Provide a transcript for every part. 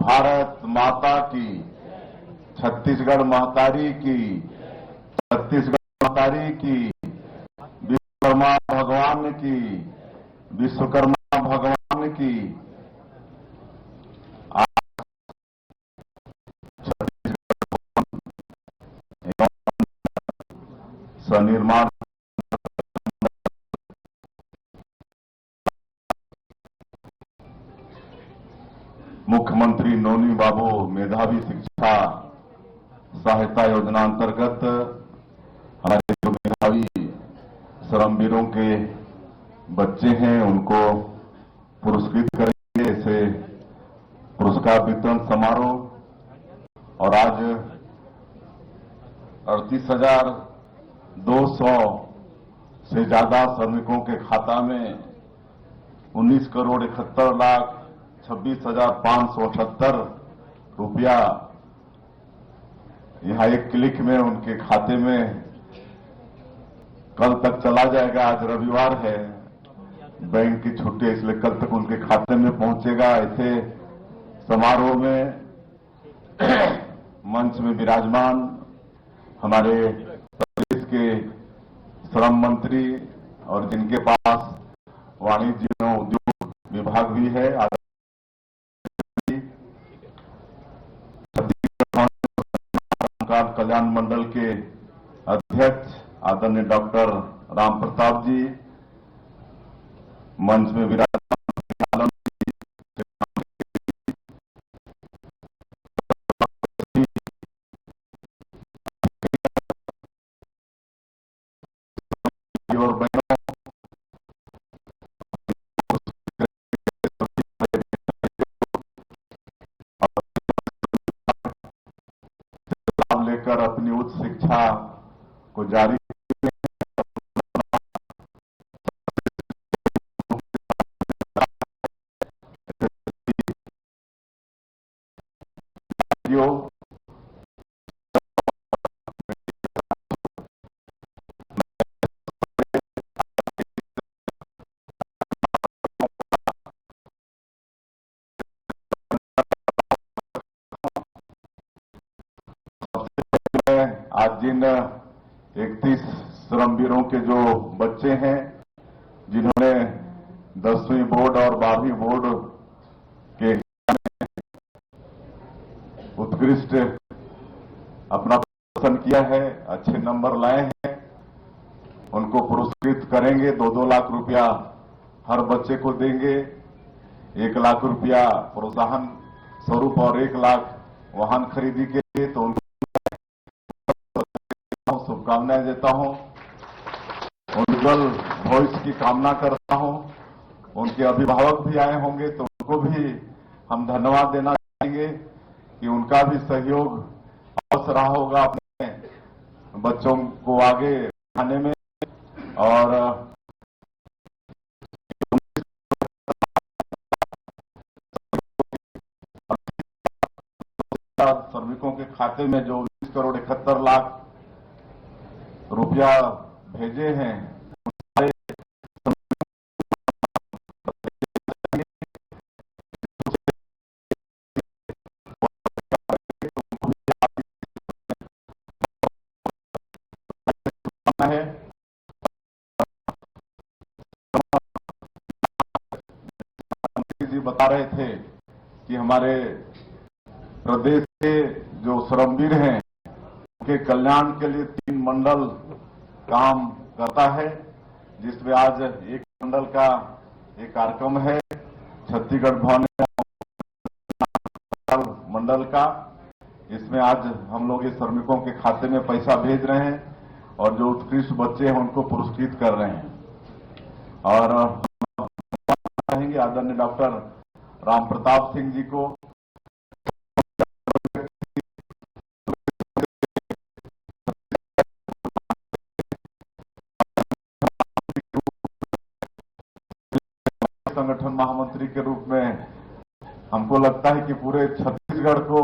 भारत माता की, छत्तीसगढ़ महतारी की, छत्तीसगढ़ महतारी की, विश्वकर्मा भगवान की, विश्वकर्मा भगवान की। स्वनिर्माण मुख्यमंत्री नोनी बाबू मेधावी शिक्षा सहायता योजना अंतर्गत हमारे जो मेधावी श्रमवीरों के बच्चे हैं उनको पुरस्कृत करेंगे। ऐसे पुरस्कार वितरण समारोह और आज 38,200 से ज्यादा श्रमिकों के खाता में 19,71,26,578 रुपया यहां एक क्लिक में उनके खाते में कल तक चला जाएगा। आज रविवार है, बैंक की छुट्टी, इसलिए कल तक उनके खाते में पहुंचेगा। ऐसे समारोह में मंच में विराजमान हमारे प्रदेश के श्रम मंत्री और जिनके पास वाणिज्य एवं उद्योग विभाग भी है, छत्तीसगढ़ कल्याण मंडल के अध्यक्ष आदरणीय डॉक्टर राम प्रताप जी, मंच में विराजमान और बहनों, लाभ लेकर अपनी उच्च शिक्षा को जारी आज जिन 31 श्रमवीरों के जो बच्चे हैं जिन्होंने 10वीं बोर्ड और 12वीं बोर्ड के उत्कृष्ट अपना प्रदर्शन किया है, अच्छे नंबर लाए हैं, उनको पुरस्कृत करेंगे। 2-2 लाख रुपया हर बच्चे को देंगे, 1 लाख रुपया प्रोत्साहन स्वरूप और 1 लाख वाहन खरीदी के लिए। तो उनको शुभकामनाएं देता हूं, उज्जवल भविष्य की कामना करता हूं। उनके अभिभावक भी आए होंगे तो उनको भी हम धन्यवाद देना चाहेंगे कि उनका भी सहयोग अवश्य रहा होगा अपने बच्चों को आगे बढ़ाने में। और श्रमिकों के खाते में जो 19,71,00,000 रुपया भेजे हैं, है जी बता रहे थे कि हमारे प्रदेश के जो श्रमवीर हैं उनके कल्याण के लिए 3 मंडल काम करता है, जिसमें आज एक मंडल का एक कार्यक्रम है छत्तीसगढ़ भवन मंडल का। इसमें आज हम लोग इस श्रमिकों के खाते में पैसा भेज रहे हैं और जो उत्कृष्ट बच्चे हैं उनको पुरस्कृत कर रहे हैं। और कहेंगे आदरणीय डॉक्टर राम प्रताप सिंह जी को संगठन महामंत्री के रूप में हमको लगता है कि पूरे छत्तीसगढ़ को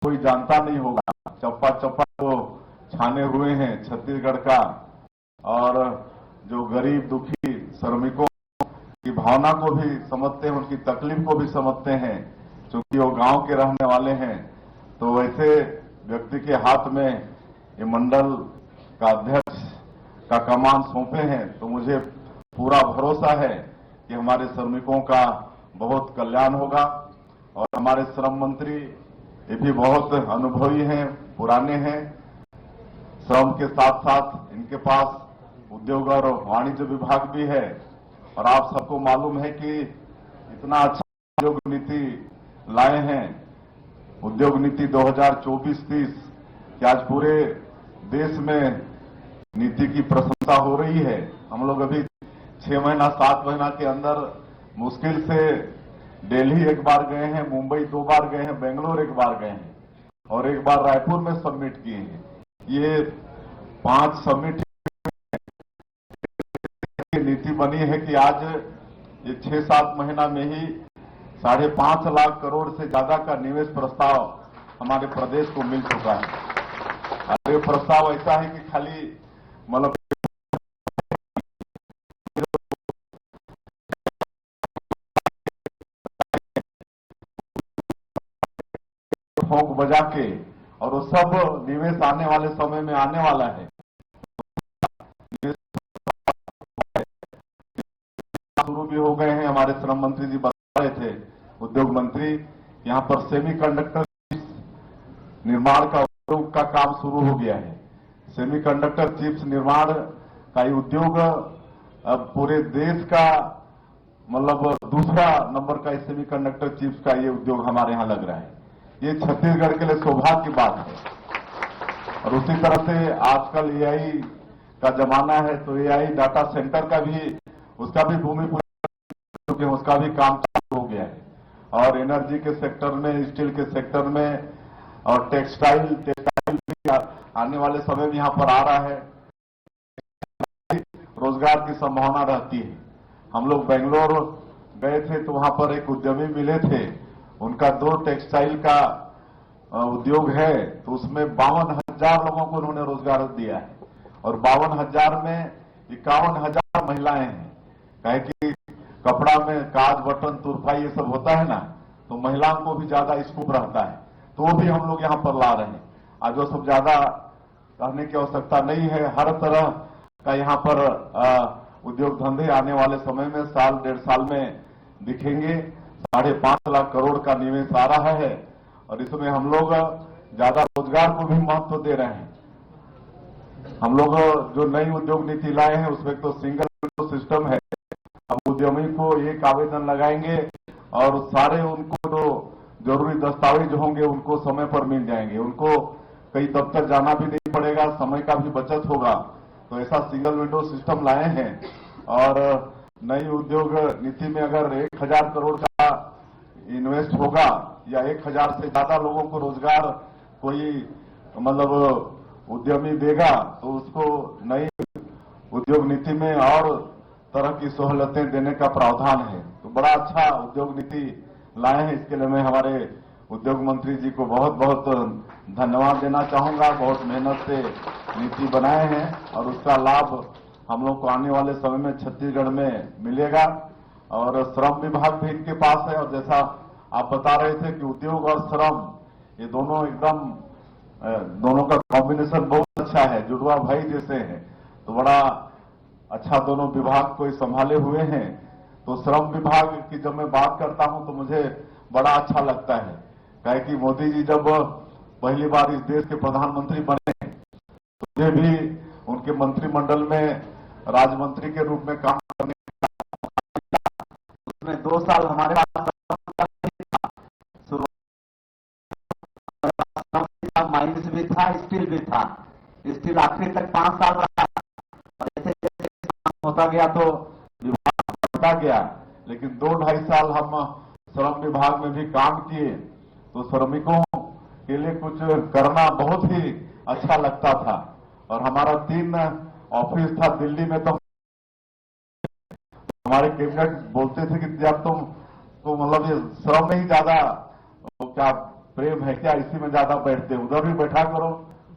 कोई जानता नहीं होगा। चप्पा चप्पा तो छाने हुए हैं छत्तीसगढ़ का, और जो गरीब दुखी श्रमिकों की भावना को भी समझते हैं, उनकी तकलीफ को भी समझते हैं, क्योंकि वो गांव के रहने वाले हैं। तो वैसे व्यक्ति के हाथ में ये मंडल का अध्यक्ष का कमान सौंपे हैं, तो मुझे पूरा भरोसा है कि हमारे श्रमिकों का बहुत कल्याण होगा। और हमारे श्रम मंत्री ये भी बहुत अनुभवी हैं, पुराने हैं। श्रम के साथ साथ इनके पास उद्योग और वाणिज्य विभाग भी है। और आप सबको मालूम है कि इतना अच्छा उद्योग नीति लाए हैं, उद्योग नीति 2024-30, कि आज पूरे देश में नीति की प्रशंसा हो रही है। हम लोग अभी 6 महीना 7 महीना के अंदर मुश्किल से दिल्ली एक बार गए हैं, मुंबई 2 बार गए हैं, बेंगलोर एक बार गए हैं और एक बार रायपुर में सबमिट किए हैं। ये 5 सबमिट की नीति बनी है कि आज ये 6-7 महीना में ही 5.5 लाख करोड़ से ज्यादा का निवेश प्रस्ताव हमारे प्रदेश को मिल चुका है। और ये प्रस्ताव ऐसा है कि खाली मतलब ठोंक बजा के, और वो सब निवेश आने वाले समय में आने वाला है। शुरू भी हो गए हैं। हमारे श्रम मंत्री जी बता रहे थे, उद्योग मंत्री, यहां पर सेमीकंडक्टर निर्माण का उद्योग का काम शुरू हो गया है। सेमीकंडक्टर चिप्स निर्माण का ये उद्योग अब पूरे देश का मतलब दूसरा नंबर का सेमीकंडक्टर चिप्स का ये उद्योग हमारे यहां लग रहा है। ये छत्तीसगढ़ के लिए सौभाग्य की बात है। और उसी तरह से आजकल एआई का जमाना है, तो एआई डाटा सेंटर का भी, उसका भी भूमि पूजन, उसका भी काम चालू हो गया है। और एनर्जी के सेक्टर में, स्टील के सेक्टर में, और टेक्सटाइल भी आने वाले समय में यहां पर आ रहा है। रोजगार की संभावना रहती है। हम लोग बेंगलोर गए थे तो वहां पर एक उद्यमी मिले थे, उनका 2 टेक्सटाइल का उद्योग है, तो उसमें 52,000 लोगों को उन्होंने रोजगार दिया है। और 52,000 में 51,000 महिलाएं हैं। कहे कि कपड़ा में काज, बटन, तुरपाई ये सब होता है ना, तो महिलाओं को भी ज्यादा स्कोप रहता है, तो वो भी हम लोग यहां पर ला रहे हैं। आज वो सब ज्यादा कहने की आवश्यकता नहीं है। हर तरह का यहां पर उद्योग धंधे आने वाले समय में, साल 1.5 साल में दिखेंगे। 5.5 लाख करोड़ का निवेश आ रहा है और इसमें हम लोग ज्यादा रोजगार को भी महत्व दे रहे हैं। हम लोग जो नई उद्योग नीति लाए हैं उसमें तो सिंगल विंडो सिस्टम है। अब उद्यमी को एक आवेदन लगाएंगे और सारे उनको जो जरूरी दस्तावेज होंगे उनको समय पर मिल जाएंगे। उनको कई दफ्तर जाना भी नहीं पड़ेगा, समय का भी बचत होगा। तो ऐसा सिंगल विंडो सिस्टम लाए हैं। और नई उद्योग नीति में अगर 1,000 करोड़ का इन्वेस्ट होगा या 1,000 से ज्यादा लोगों को रोजगार कोई मतलब उद्यमी देगा, तो उसको नई उद्योग नीति में और तरह की सहूलतें देने का प्रावधान है। तो बड़ा अच्छा उद्योग नीति लाए हैं। इसके लिए मैं हमारे उद्योग मंत्री जी को बहुत बहुत धन्यवाद देना चाहूंगा। बहुत मेहनत से नीति बनाए हैं और उसका लाभ हम लोग को आने वाले समय में छत्तीसगढ़ में मिलेगा। और श्रम विभाग भी इनके पास है। और जैसा आप बता रहे थे कि उद्योग और श्रम ये दोनों एकदम दोनों का कॉम्बिनेशन बहुत अच्छा है, जुड़वा भाई जैसे हैं। तो बड़ा अच्छा दोनों विभाग को संभाले हुए हैं। तो श्रम विभाग की जब मैं बात करता हूं तो मुझे बड़ा अच्छा लगता है, कहे कि मोदी जी जब पहली बार इस देश के प्रधानमंत्री बने, मुझे भी उनके मंत्रिमंडल में राज्य के रूप में काम करने का, उसमें 2 साल हमारे पास माइंस भी था, स्टील भी था। स्टील आखिरी तक 5 साल रहा। जैसे जैसे होता गया तो विभाग बढ़ता गया, लेकिन 2-2.5 साल हम श्रम विभाग में भी काम किए। तो श्रमिकों के लिए कुछ करना बहुत ही अच्छा लगता था। और हमारा 3 ऑफिस था दिल्ली में। तो हमारे कैबिनेट बोलते थे कि जब तुम तो मतलब ये श्रम में ही ज्यादा क्या प्रेम है क्या, इसी में ज्यादा बैठते, उधर भी बैठा करो,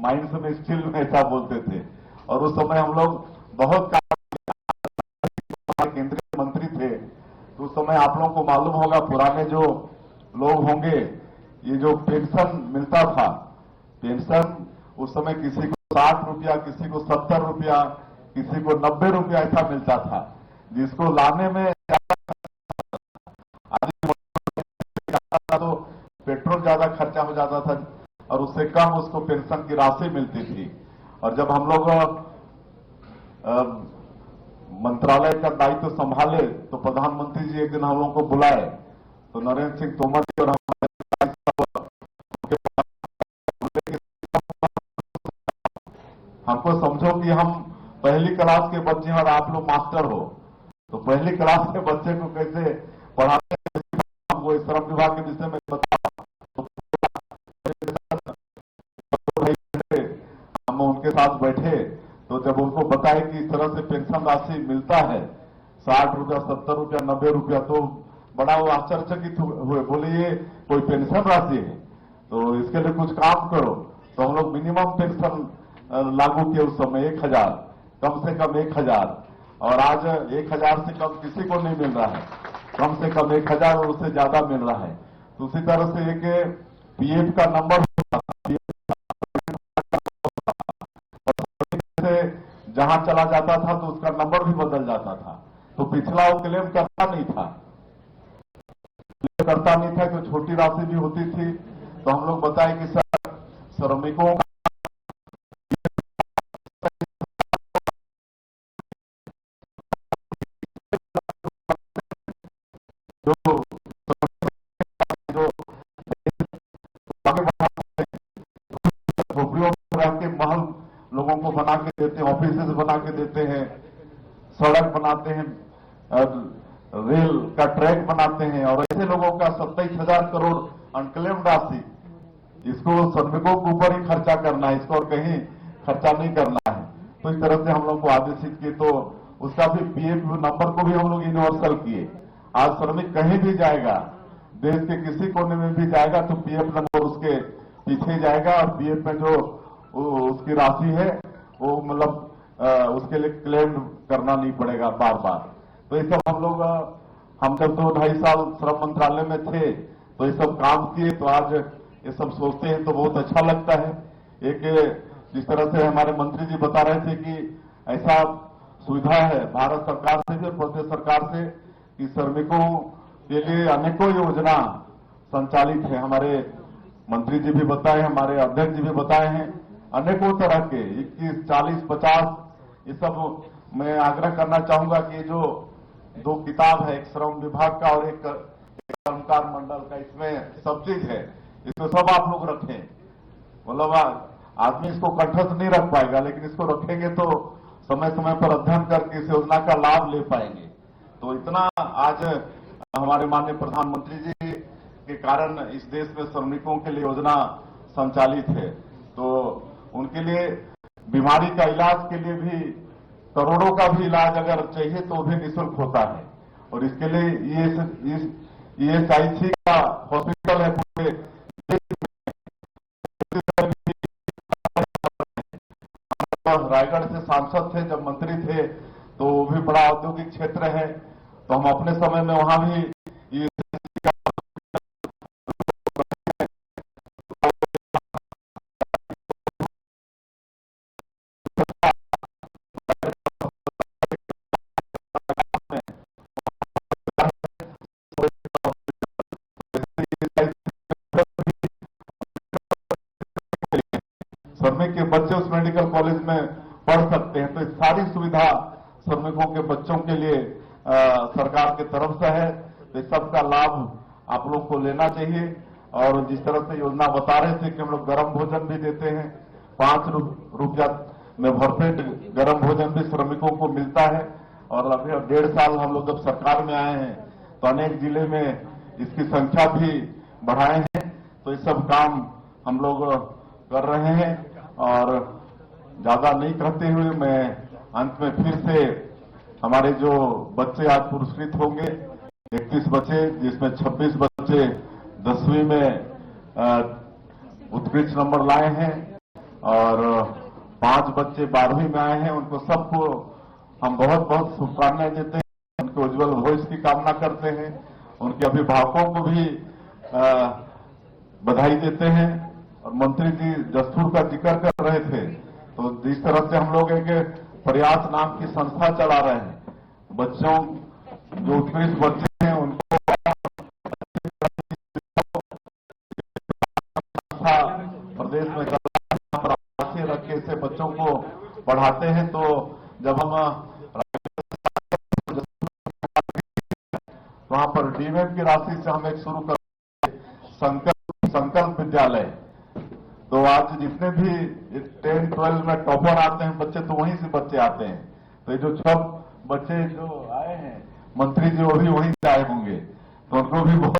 माइंस में, स्टील में, ऐसा बोलते थे। और उस समय हम लोग बहुत केंद्रीय मंत्री थे, तो उस समय आप लोगों को मालूम होगा, पुराने जो लोग होंगे, ये जो पेंशन मिलता था, पेंशन उस समय किसी को 60 रुपया, किसी को 70 रुपया, किसी को 90 रुपया ऐसा मिलता था, जिसको लाने में तो पेट्रोल ज्यादा खर्चा हो जाता था और उससे कम उसको पेंशन की राशि मिलती थी। और जब हम लोग मंत्रालय का दायित्व संभाले तो प्रधानमंत्री जी एक दिन हम लोगों को बुलाए, तो नरेंद्र सिंह तोमर जी और हमको समझो कि हम पहली क्लास के बच्चे हैं और आप लोग मास्टर हो, तो पहली क्लास के बच्चे को कैसे पढ़ाते हमको श्रम विभाग के विषय में बताओ। हम उनके साथ बैठे तो जब उनको बताए कि इस तरह से पेंशन राशि मिलता है 60 रुपया, 70 रुपया, 90 रुपया, तो बड़ा वो आश्चर्यचकित हुए, बोले ये कोई पेंशन राशि है, तो इसके लिए कुछ काम करो। तो हम लोग मिनिमम पेंशन लागू किए उस समय 1000, कम से कम 1000, और आज 1000 से कम किसी को नहीं मिल रहा है, कम से कम 1000 और उससे ज्यादा मिल रहा है। तो उसी तरह से एक पीएफ का नंबर जहां चला जाता था तो उसका नंबर भी बदल जाता था, तो पिछला वो क्लेम करता नहीं था, जो छोटी राशि भी होती थी। तो हम लोग बताए कि सर श्रमिकों का झोपड़ियों में रह के महल लोगों को बना के देते हैं, ऑफिस बना के देते हैं, सड़क बनाते हैं, रेल का ट्रैक बनाते हैं, और ऐसे लोगों का 27,000 करोड़ अनक्लेम राशि, इसको श्रमिकों के ऊपर ही खर्चा करना है, इसको और कहीं खर्चा नहीं करना है। तो इस तरह से हम लोग को आदेशित किए, तो उसका भी पीएफ नंबर को भी हम लोग यूनिवर्सल किए। आज श्रमिक कहीं भी जाएगा, देश के किसी कोने में भी जाएगा, तो पीएफ नंबर उसके पीछे जाएगा और पीएफ में जो उसकी राशि है वो मतलब उसके लिए क्लेम करना नहीं पड़ेगा बार बार। तो ये सब हम जब 2-2.5 साल श्रम मंत्रालय में थे तो ये सब काम किए, तो आज ये सब सोचते हैं तो बहुत अच्छा लगता है। एक जिस तरह से हमारे मंत्री जी बता रहे थे कि ऐसा सुविधा है भारत सरकार से भी और प्रदेश सरकार से कि श्रमिकों के लिए अनेकों योजना संचालित है। हमारे मंत्री जी भी बताए, हमारे अध्यक्ष जी भी बताए हैं, अनेकों तरह के 21, 40, 50, ये सब मैं आग्रह करना चाहूंगा कि जो 2 किताब है, एक श्रम विभाग का और एक कर्मकार मंडल का, इसमें सब चीज है, इसको सब आप लोग रखें। मतलब आदमी इसको कंठस्थ नहीं रख पाएगा, लेकिन इसको रखेंगे तो समय समय पर अध्ययन करके इस योजना का लाभ ले पाएंगे। तो इतना आज हमारे माननीय प्रधानमंत्री जी के कारण इस देश में श्रमिकों के लिए योजना संचालित है। तो उनके लिए बीमारी का इलाज के लिए भी करोड़ों का भी इलाज अगर चाहिए तो भी निःशुल्क होता है, और इसके लिए ESIC का हॉस्पिटल है पूरे रायगढ़ से सांसद थे, जब मंत्री थे तो वो भी बड़ा औद्योगिक क्षेत्र है, तो हम अपने समय में वहां भी श्रमिक के बच्चे उस मेडिकल कॉलेज में पढ़ सकते हैं। तो इस सारी सुविधा श्रमिकों के बच्चों के लिए सरकार की तरफ से है, तो इस सबका लाभ आप लोग को लेना चाहिए। और जिस तरह से योजना बता रहे थे कि हम लोग गर्म भोजन भी देते हैं, 5 रुपया में भरपेट गर्म भोजन भी श्रमिकों को मिलता है। और अभी 1.5 साल हम लोग जब सरकार में आए हैं तो अनेक जिले में इसकी संख्या भी बढ़ाए हैं। तो ये सब काम हम लोग कर रहे हैं, और ज्यादा नहीं कहते हुए मैं अंत में फिर से हमारे जो बच्चे आज पुरस्कृत होंगे, 31 बच्चे, जिसमें 26 बच्चे 10वीं में उत्कृष्ट नंबर लाए हैं और 5 बच्चे 12वीं में आए हैं, उनको सबको हम बहुत बहुत शुभकामनाएं देते हैं। उनके उज्जवल भविष्य की कामना करते हैं। उनके अभिभावकों को भी बधाई देते हैं। और मंत्री जी दस्तूर का जिक्र कर रहे थे, तो जिस तरह से हम लोग एक प्रयास नाम की संस्था चला रहे हैं, बच्चों जो उत्कृष्ट बच्चे हैं उनको प्रदेश में प्रवासी रख के से बच्चों को पढ़ाते हैं। तो जब हम वहां पर डीमेट की राशि से हम एक शुरू कर संकल्प विद्यालय, तो आज जितने भी 10-12 में टॉपर आते हैं बच्चे, तो वहीं से बच्चे आते हैं। तो ये जो 6 बच्चे जो आए हैं मंत्री जी, वो भी वहीं से आए होंगे, तो उनको भी बहुत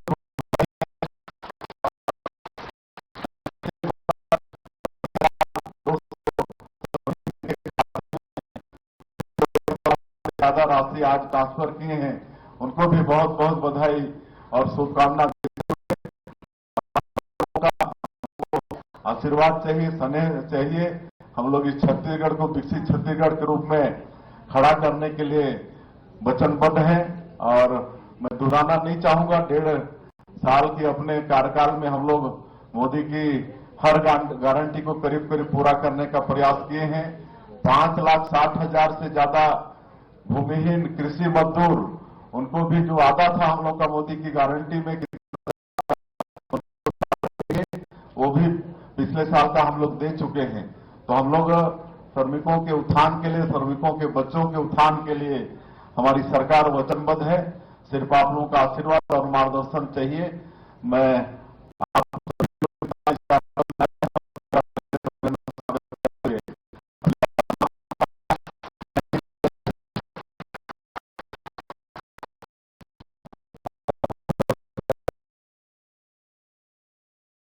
ज्यादा राशि आज ट्रांसफर किए हैं, उनको भी बहुत बहुत बधाई और शुभकामना। आशीर्वाद चाहिए, स्नेह चाहिए। हम लोग इस छत्तीसगढ़ को विकसित छत्तीसगढ़ के रूप में खड़ा करने के लिए वचनबद्ध हैं। और मैं दोहराना नहीं चाहूंगा, 1.5 साल की अपने कार्यकाल में हम लोग मोदी की हर गारंटी को करीब करीब पूरा करने का प्रयास किए हैं। 5,60,000 से ज्यादा भूमिहीन कृषि मजदूर, उनको भी जो वादा था हम लोग का मोदी की गारंटी में, वो भी पिछले साल का हम लोग दे चुके हैं। तो हम लोग श्रमिकों के उत्थान के लिए, श्रमिकों के बच्चों के उत्थान के लिए हमारी सरकार वचनबद्ध है। सिर्फ आप लोगों का आशीर्वाद और मार्गदर्शन चाहिए। मैं